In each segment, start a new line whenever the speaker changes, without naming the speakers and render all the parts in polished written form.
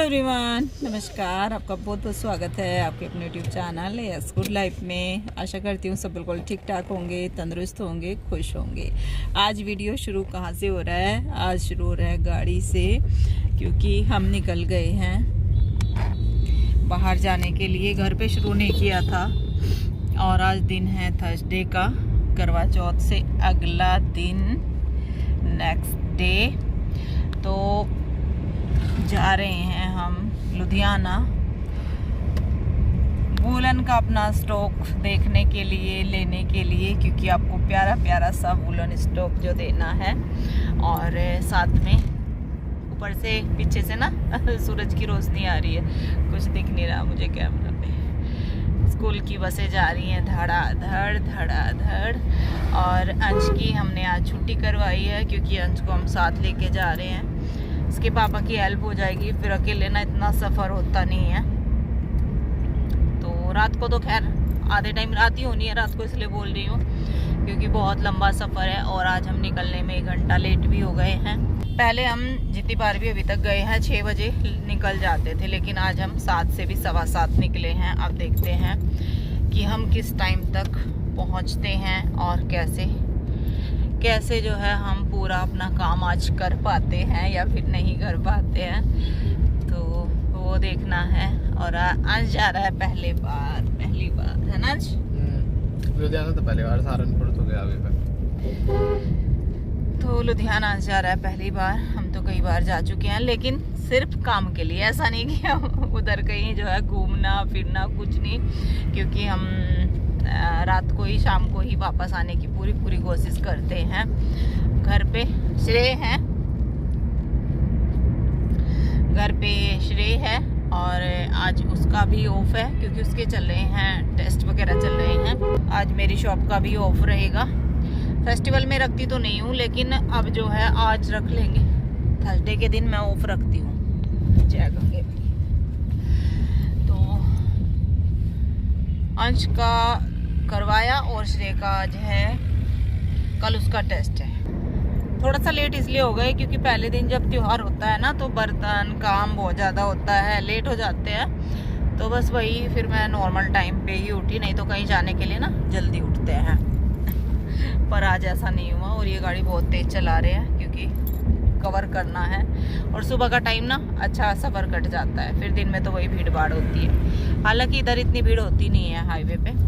Hello everyone, नमस्कार। आपका बहुत बहुत स्वागत है आपके अपने YouTube channel yes good life में। आशा करती हूँ सब बिल्कुल ठीक ठाक होंगे, तंदुरुस्त होंगे, खुश होंगे। आज वीडियो शुरू कहाँ से हो रहा है? आज शुरू हो रहा है गाड़ी से, क्योंकि हम निकल गए हैं बाहर जाने के लिए। घर पे शुरू नहीं किया था और आज दिन है थर्सडे का, करवा चौथ से अगला दिन, नेक्स्ट डे। तो जा रहे हैं हम लुधियाना वूलन का अपना स्टॉक देखने के लिए, लेने के लिए, क्योंकि आपको प्यारा प्यारा सा वूलन स्टॉक जो देना है। और साथ में ऊपर से पीछे से ना सूरज की रोशनी आ रही है, कुछ दिख नहीं रहा मुझे कैमरा पे। स्कूल की बसें जा रही हैं धड़ाधड़ धड़ाधड़। और अंश की हमने आज छुट्टी करवाई है, क्योंकि अंश को हम साथ लेके जा रहे हैं। इसके पापा की हेल्प हो जाएगी, फिर अकेले ना इतना सफ़र होता नहीं है। तो रात को तो खैर आधे टाइम रात ही होनी है रात को, इसलिए बोल रही हूँ क्योंकि बहुत लंबा सफ़र है। और आज हम निकलने में 1 घंटा लेट भी हो गए हैं। पहले हम जितनी बार भी अभी तक गए हैं 6 बजे निकल जाते थे, लेकिन आज हम 7 से भी 7:15 निकले हैं। अब देखते हैं कि हम किस टाइम तक पहुँचते हैं और कैसे जो है हम पूरा अपना काम आज कर पाते हैं या फिर नहीं कर पाते हैं, तो वो देखना है। और आज जा रहा है पहली बार है ना आज?
लुधियाना तो पहली बार, सहारनपुर तो गया अभी पर।
तो लुधियाना आज जा रहा है पहली बार। हम तो कई बार जा चुके हैं, लेकिन सिर्फ काम के लिए। ऐसा नहीं कि हम उधर कहीं जो है घूमना फिरना, कुछ नहीं, क्योंकि हम रात को ही, शाम को ही वापस आने की पूरी कोशिश करते हैं। घर पे श्रेय है और आज उसका भी ऑफ है, क्योंकि उसके चल रहे हैं टेस्ट वगैरह चल रहे हैं। आज मेरी शॉप का भी ऑफ रहेगा। फेस्टिवल में रखती तो नहीं हूँ, लेकिन अब जो है आज रख लेंगे। थर्सडे के दिन मैं ऑफ रखती हूँ जय गंगे। तो अंश का करवाया और श्रेय का आज है, कल उसका टेस्ट है। थोड़ा सा लेट इसलिए हो गए क्योंकि पहले दिन जब त्योहार होता है ना, तो बर्तन काम बहुत ज़्यादा होता है, लेट हो जाते हैं। तो बस वही, फिर मैं नॉर्मल टाइम पे ही उठी, नहीं तो कहीं जाने के लिए ना जल्दी उठते हैं। पर आज ऐसा नहीं हुआ। और ये गाड़ी बहुत तेज़ चला रहे हैं क्योंकि कवर करना है। और सुबह का टाइम ना अच्छा सफ़र कट जाता है, फिर दिन में तो वही भीड़ भाड़ होती है। हालांकि इधर इतनी भीड़ होती नहीं है हाईवे पे।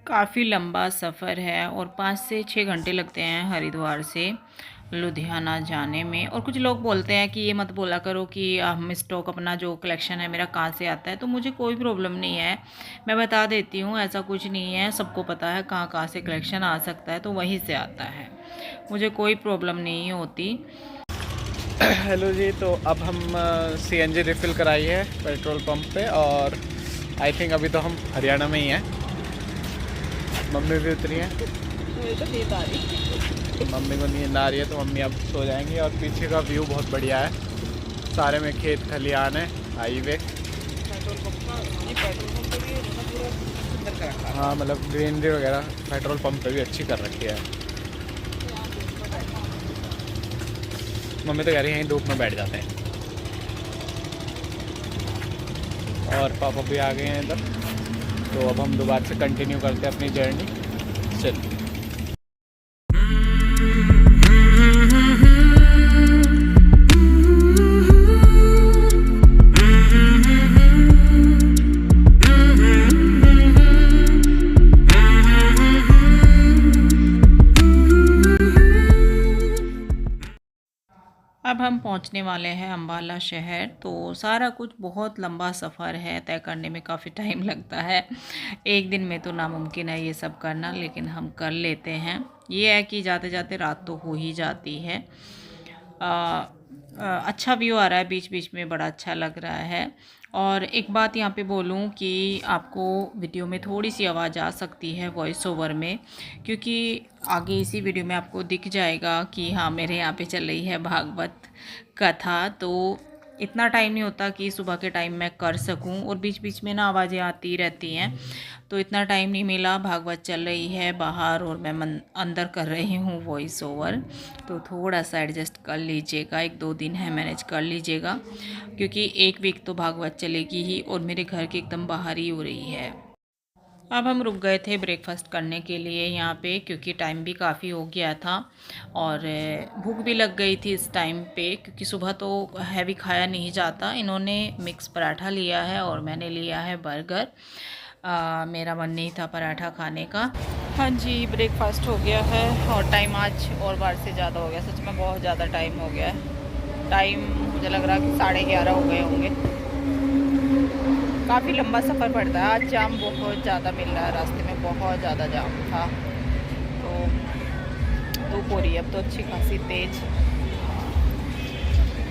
काफ़ी लंबा सफ़र है और 5 से 6 घंटे लगते हैं हरिद्वार से लुधियाना जाने में। और कुछ लोग बोलते हैं कि ये मत बोला करो कि हम स्टॉक अपना जो कलेक्शन है मेरा कहाँ से आता है। तो मुझे कोई प्रॉब्लम नहीं है, मैं बता देती हूँ, ऐसा कुछ नहीं है। सबको पता है कहाँ से कलेक्शन आ सकता है, तो वहीं से आता है, मुझे कोई प्रॉब्लम नहीं होती।
हेलो जी, तो अब हम CNG रिफ़िल कराई है पेट्रोल पंप पे, और आई थिंक अभी तो हम हरियाणा में ही हैं। मम्मी भी उतरी हैं, मम्मी को नींद आ रही है, तो मम्मी अब सो जाएंगी। और पीछे का व्यू बहुत बढ़िया है, सारे में खेत खलियान है, हाईवे। हाँ, मतलब ग्रीनरी वगैरह पेट्रोल पंप पे भी अच्छी कर रखी है। मम्मी तो कह रही है यहीं धूप में बैठ जाते हैं। और पापा भी आ गए हैं इधर, तो अब हम दोबारा से कंटिन्यू करते हैं अपनी जर्नी। चलिए।
अब हम पहुंचने वाले हैं अम्बाला शहर। तो सारा कुछ बहुत लंबा सफ़र है, तय करने में काफ़ी टाइम लगता है। एक दिन में तो नामुमकिन है ये सब करना, लेकिन हम कर लेते हैं। ये है कि जाते जाते रात तो हो ही जाती है। अच्छा व्यू आ रहा है बीच बीच में, बड़ा अच्छा लग रहा है। और एक बात यहाँ पे बोलूँ कि आपको वीडियो में थोड़ी सी आवाज़ आ सकती है वॉइस ओवर में, क्योंकि आगे इसी वीडियो में आपको दिख जाएगा कि हाँ मेरे यहाँ पे चल रही है भागवत कथा। तो इतना टाइम नहीं होता कि सुबह के टाइम मैं कर सकूं, और बीच बीच में ना आवाज़ें आती रहती हैं, तो इतना टाइम नहीं मिला। भागवत चल रही है बाहर और मैं अंदर कर रही हूँ वॉइस ओवर, तो थोड़ा सा एडजस्ट कर लीजिएगा। 1-2 दिन है, मैनेज कर लीजिएगा, क्योंकि 1 वीक तो भागवत चलेगी ही और मेरे घर के एकदम बाहर ही हो रही है। अब हम रुक गए थे ब्रेकफास्ट करने के लिए यहाँ पे, क्योंकि टाइम भी काफ़ी हो गया था और भूख भी लग गई थी इस टाइम पे, क्योंकि सुबह तो हैवी खाया नहीं जाता। इन्होंने मिक्स पराठा लिया है और मैंने लिया है बर्गर। मेरा मन नहीं था पराठा खाने का। हाँ जी, ब्रेकफास्ट हो गया है और टाइम आज और बार से ज़्यादा हो गया। सच में बहुत ज़्यादा टाइम हो गया है। टाइम मुझे लग रहा कि 11:30 हो गए होंगे। काफ़ी लंबा सफ़र पड़ता है। आज जाम बहुत ज़्यादा मिल रहा है, रास्ते में बहुत ज़्यादा जाम था। तो धूप हो रही है अब तो अच्छी खासी तेज़।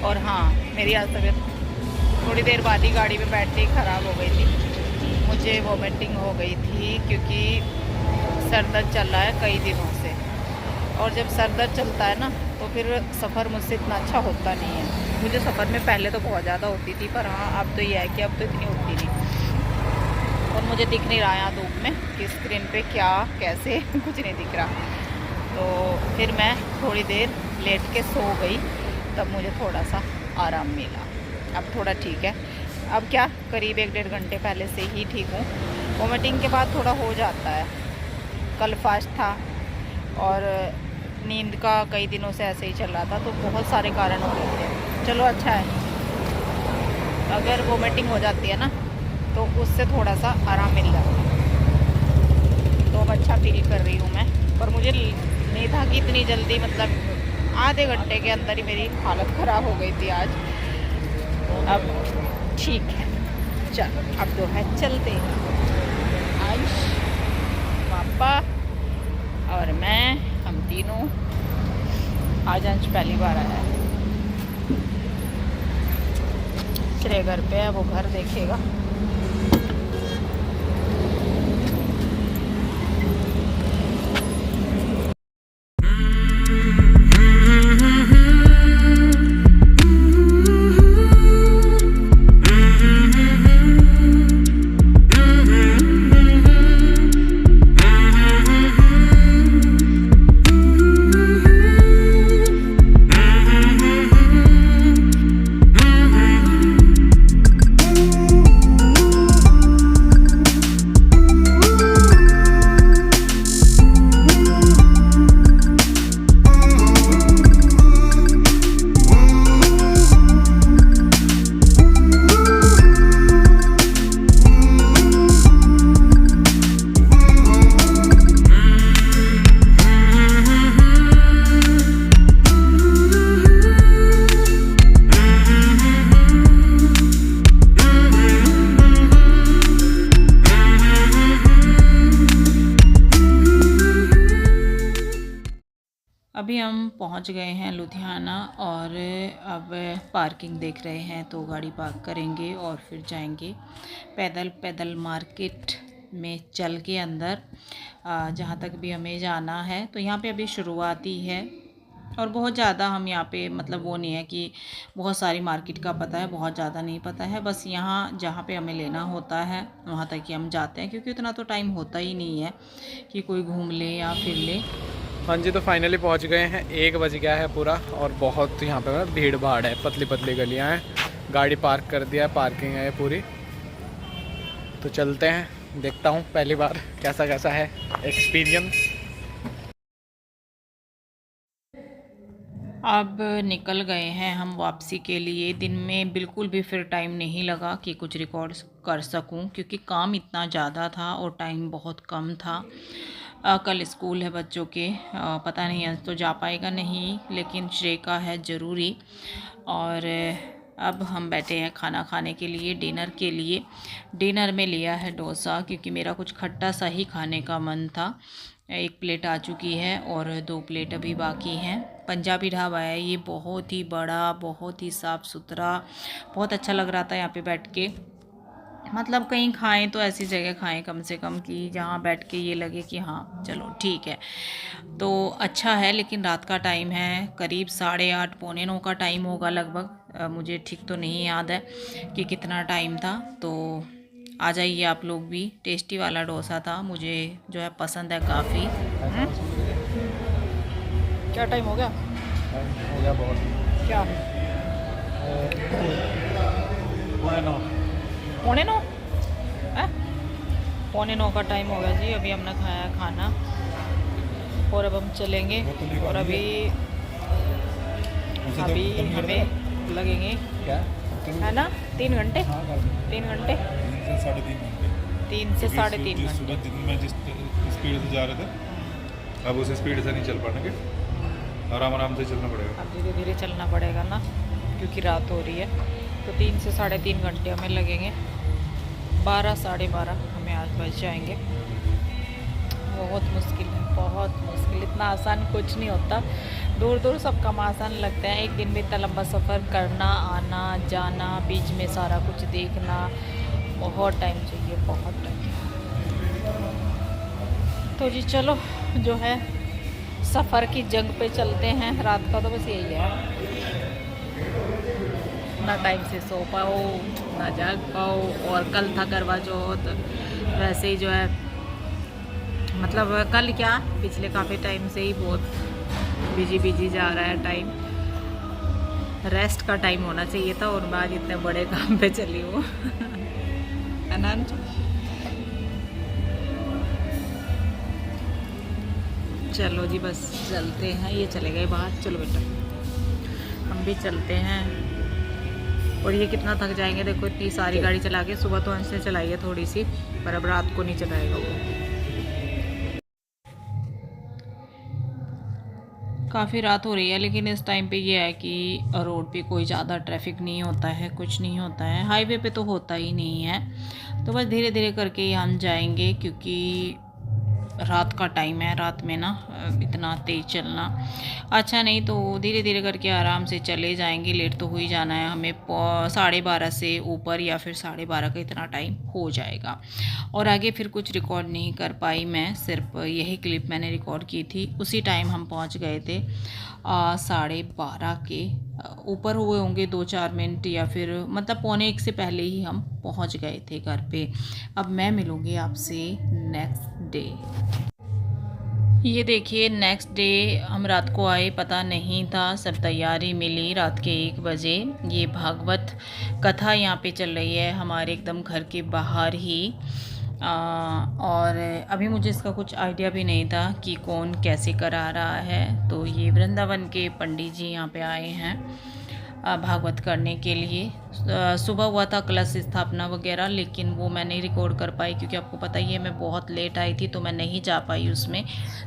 और हाँ, मेरी आज तबीयत थोड़ी देर बाद ही गाड़ी में बैठते ही ख़राब हो गई थी। मुझे वॉमिटिंग हो गई थी, क्योंकि सर दर्द चल रहा है कई दिनों से, और जब सर दर्द चलता है ना तो फिर सफ़र मुझसे इतना अच्छा होता नहीं है। मुझे सफ़र में पहले तो बहुत ज़्यादा होती थी, पर हाँ अब तो ये है कि अब तो इतनी होती नहीं। और मुझे दिख नहीं रहा है यहाँ धूप में कि स्क्रीन पे क्या कैसे कुछ नहीं दिख रहा। तो फिर मैं थोड़ी देर लेट के सो गई, तब मुझे थोड़ा सा आराम मिला। अब थोड़ा ठीक है। अब क्या, करीब 1-1.5 घंटे पहले से ही ठीक हूँ। वॉमिटिंग के बाद थोड़ा हो जाता है। कल फास्ट था और नींद का कई दिनों से ऐसे ही चल रहा था, तो बहुत सारे कारण हो रहे थे। चलो अच्छा है, अगर वोमिटिंग हो जाती है ना तो उससे थोड़ा सा आराम मिल जाता है। तो अब अच्छा फील कर रही हूँ मैं। पर मुझे नहीं था कि इतनी जल्दी, मतलब आधे घंटे के अंदर ही मेरी हालत ख़राब हो गई थी आज। अब ठीक है, चल अब तो है चलते हैं। आयुष, पापा और मैं, हम तीनों। आज अंश पहली बार आया है। श्रेय घर पे है, वो घर देखेगा। अभी हम पहुंच गए हैं लुधियाना और अब पार्किंग देख रहे हैं, तो गाड़ी पार्क करेंगे और फिर जाएंगे पैदल पैदल मार्केट में चल के अंदर, जहाँ तक भी हमें जाना है। तो यहाँ पे अभी शुरुआत ही है और बहुत ज़्यादा हम यहाँ पे, मतलब वो नहीं है कि बहुत सारी मार्केट का पता है, बहुत ज़्यादा नहीं पता है। बस यहाँ जहाँ पे हमें लेना होता है वहाँ तक ही हम जाते हैं, क्योंकि उतना तो टाइम होता ही नहीं है कि कोई घूम ले या फिर ले।
हाँ जी, तो फाइनली पहुँच गए हैं। 1 बज गया है पूरा और बहुत यहाँ पे भीड़ भाड़ है, पतली पतली गलियाँ हैं। गाड़ी पार्क कर दिया है, पार्किंग है ये पूरी। तो चलते हैं, देखता हूँ पहली बार कैसा कैसा है एक्सपीरियंस।
अब निकल गए हैं हम वापसी के लिए। दिन में बिल्कुल भी फिर टाइम नहीं लगा कि कुछ रिकॉर्ड कर सकूं, क्योंकि काम इतना ज़्यादा था और टाइम बहुत कम था। कल स्कूल है बच्चों के, पता नहीं आज तो जा पाएगा नहीं, लेकिन श्रेय का है ज़रूरी। और अब हम बैठे हैं खाना खाने के लिए, डिनर के लिए। डिनर में लिया है डोसा, क्योंकि मेरा कुछ खट्टा सा ही खाने का मन था। एक प्लेट आ चुकी है और 2 प्लेट अभी बाकी हैं। पंजाबी ढाबा है ये, बहुत ही बड़ा, बहुत ही साफ़ सुथरा, बहुत अच्छा लग रहा था यहाँ पे बैठ के। मतलब कहीं खाएं तो ऐसी जगह खाएं कम से कम कि जहाँ बैठ के ये लगे कि हाँ चलो ठीक है। तो अच्छा है, लेकिन रात का टाइम है, करीब 8:30 पौने 9 का टाइम होगा लगभग। मुझे ठीक तो नहीं याद है कि कितना टाइम था। तो आ जाइए आप लोग भी। टेस्टी वाला डोसा था, मुझे जो है पसंद है काफ़ी। क्या टाइम हो गया?
हो गया बहुत।
क्या? पौने 9 है? पौने 9 का टाइम हो गया जी। अभी हमने खाया खाना और अब हम चलेंगे। और अभी हमें लगेंगे
क्या
है ना 3 घंटे। 3 घंटे 3 से साढ़े 3 घंटे।
सुबह दिन में जिस स्पीड से जा रहे थे, अब उस स्पीड से नहीं चल पाएंगे, आराम आराम से चलना पड़ेगा।
अब धीरे धीरे चलना पड़ेगा ना, क्योंकि रात हो रही है। तो 3 से साढ़े 3 घंटे हमें लगेंगे। 12 साढ़े 12 हमें आज बज जाएंगे। बहुत मुश्किल है, बहुत मुश्किल। इतना आसान कुछ नहीं होता। दूर दूर सब काम आसान लगता है। एक दिन में इतना लंबा सफ़र करना, आना जाना, बीच में सारा कुछ देखना, बहुत टाइम चाहिए, बहुत टाइम। तो जी चलो, जो है सफ़र की जंग पे चलते हैं। रात का तो बस यही है, ना टाइम से सो पाओ ना जाग पाओ। और कल था करवा चौथ, वैसे ही जो है मतलब कल क्या, पिछले काफ़ी टाइम से ही बहुत बिजी जा रहा है टाइम। रेस्ट का टाइम होना चाहिए था और मैं आज इतने बड़े काम पे चली हूँ। अनंत चलो जी, बस चलते हैं। ये चले गए बाहर, चलो बेटा हम भी चलते हैं। और ये कितना थक जाएंगे, देखो इतनी सारी गाड़ी चला के। सुबह तो अंश ने चलाई है थोड़ी सी, पर अब रात को नहीं चलाएगा वो। काफ़ी रात हो रही है, लेकिन इस टाइम पे ये है कि रोड पे कोई ज़्यादा ट्रैफिक नहीं होता है, कुछ नहीं होता है। हाईवे पे तो होता ही नहीं है। तो बस धीरे धीरे करके ही हम जाएंगे, क्योंकि रात का टाइम है। रात में ना इतना तेज़ चलना अच्छा नहीं। तो धीरे धीरे करके आराम से चले जाएंगे। लेट तो हो ही जाना है हमें, 12:30 से ऊपर या फिर 12:30 का इतना टाइम हो जाएगा। और आगे फिर कुछ रिकॉर्ड नहीं कर पाई मैं, सिर्फ यही क्लिप मैंने रिकॉर्ड की थी। उसी टाइम हम पहुंच गए थे। 12:30 के ऊपर हुए होंगे 2-4 मिनट, या फिर मतलब 12:45 से पहले ही हम पहुंच गए थे घर पे। अब मैं मिलूँगी आपसे नेक्स्ट डे। ये देखिए नेक्स्ट डे हम रात को आए, पता नहीं था, सब तैयारी मिली रात के 1 बजे। ये भागवत कथा यहाँ पे चल रही है हमारे एकदम घर के बाहर ही। और अभी मुझे इसका कुछ आइडिया भी नहीं था कि कौन कैसे करा रहा है। तो ये वृंदावन के पंडित जी यहाँ पे आए हैं भागवत करने के लिए। सुबह हुआ था कलश स्थापना वगैरह, लेकिन वो मैं नहीं रिकॉर्ड कर पाई, क्योंकि आपको पता ही है मैं बहुत लेट आई थी, तो मैं नहीं जा पाई उसमें।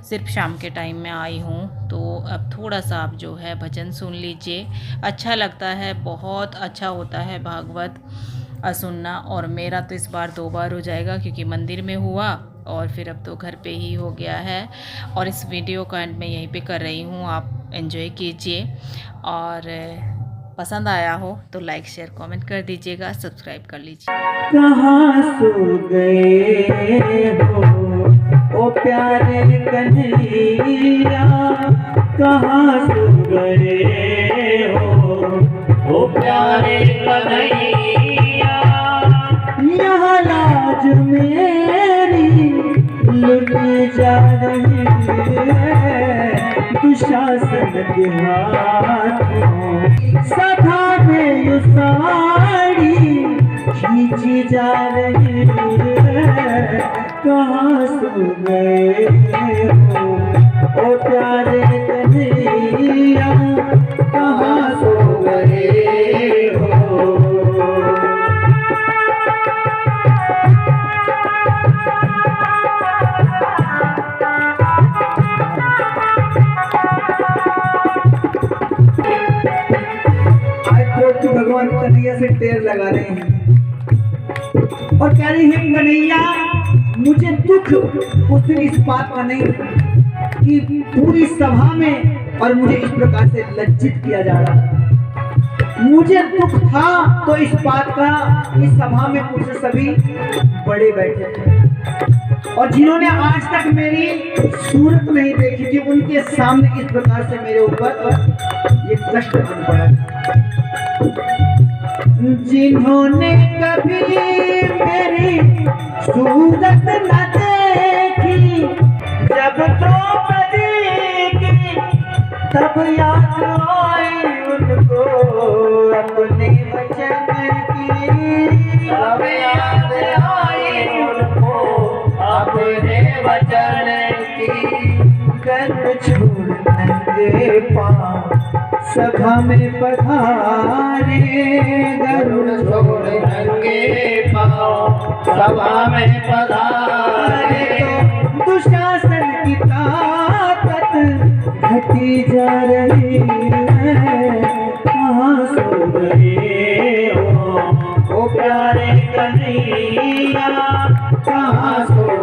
सिर्फ शाम के टाइम में आई हूँ। तो अब थोड़ा सा आप जो है भजन सुन लीजिए, अच्छा लगता है, बहुत अच्छा होता है भागवत सुनना। और मेरा तो इस बार 2 बार हो जाएगा, क्योंकि मंदिर में हुआ और फिर अब तो घर पे ही हो गया है। और इस वीडियो का एंड मैं यहीं पे कर रही हूँ, आप एंजॉय कीजिए। और पसंद आया हो तो लाइक शेयर कमेंट कर दीजिएगा, सब्सक्राइब कर लीजिए।
कहाँ सो गए हो ओ प्यारे कन्हैया, कहाँ सो गए हो ओ प्यारे कन्हैया। यहाँ लाज मेरी लुट जा रही है, दुशासन के हाथों सखा में साड़ी खींची जा रही है। कहाँ सो गए हो ओ प्यारे कन्हैया, कहाँ सो गए हो। भगवान कन्हैया से टेर लगा रहे हैं और कह रही है कन्हैया मुझे दुख उस दिन इस बात का नहीं कि पूरी सभा में और मुझे इस प्रकार से लज्जित किया जा रहा था। मुझे दुख था तो इस बात का, इस सभा में मुझसे सभी बड़े बैठे थे और जिन्होंने आज तक मेरी सूरत नहीं देखी थी, उनके सामने इस प्रकार से मेरे ऊपर ये कष्ट बन पड़ा। जिन्होंने कभी मेरी सूरत न देखी, जब द्रौपदी की तब याद आई उनको अपने वचन की, तब याद आई उनको अपने वचन की। गर्व छोड़ नंगे पाँव सभा में पधारे, गर्व छोड़ नंगे पाँव सभा में पधारे। तो दुशासन की ताकत घटी जा रही है, कहाँ सो गए हो ओ प्यारे कन्हैया, कहाँ सो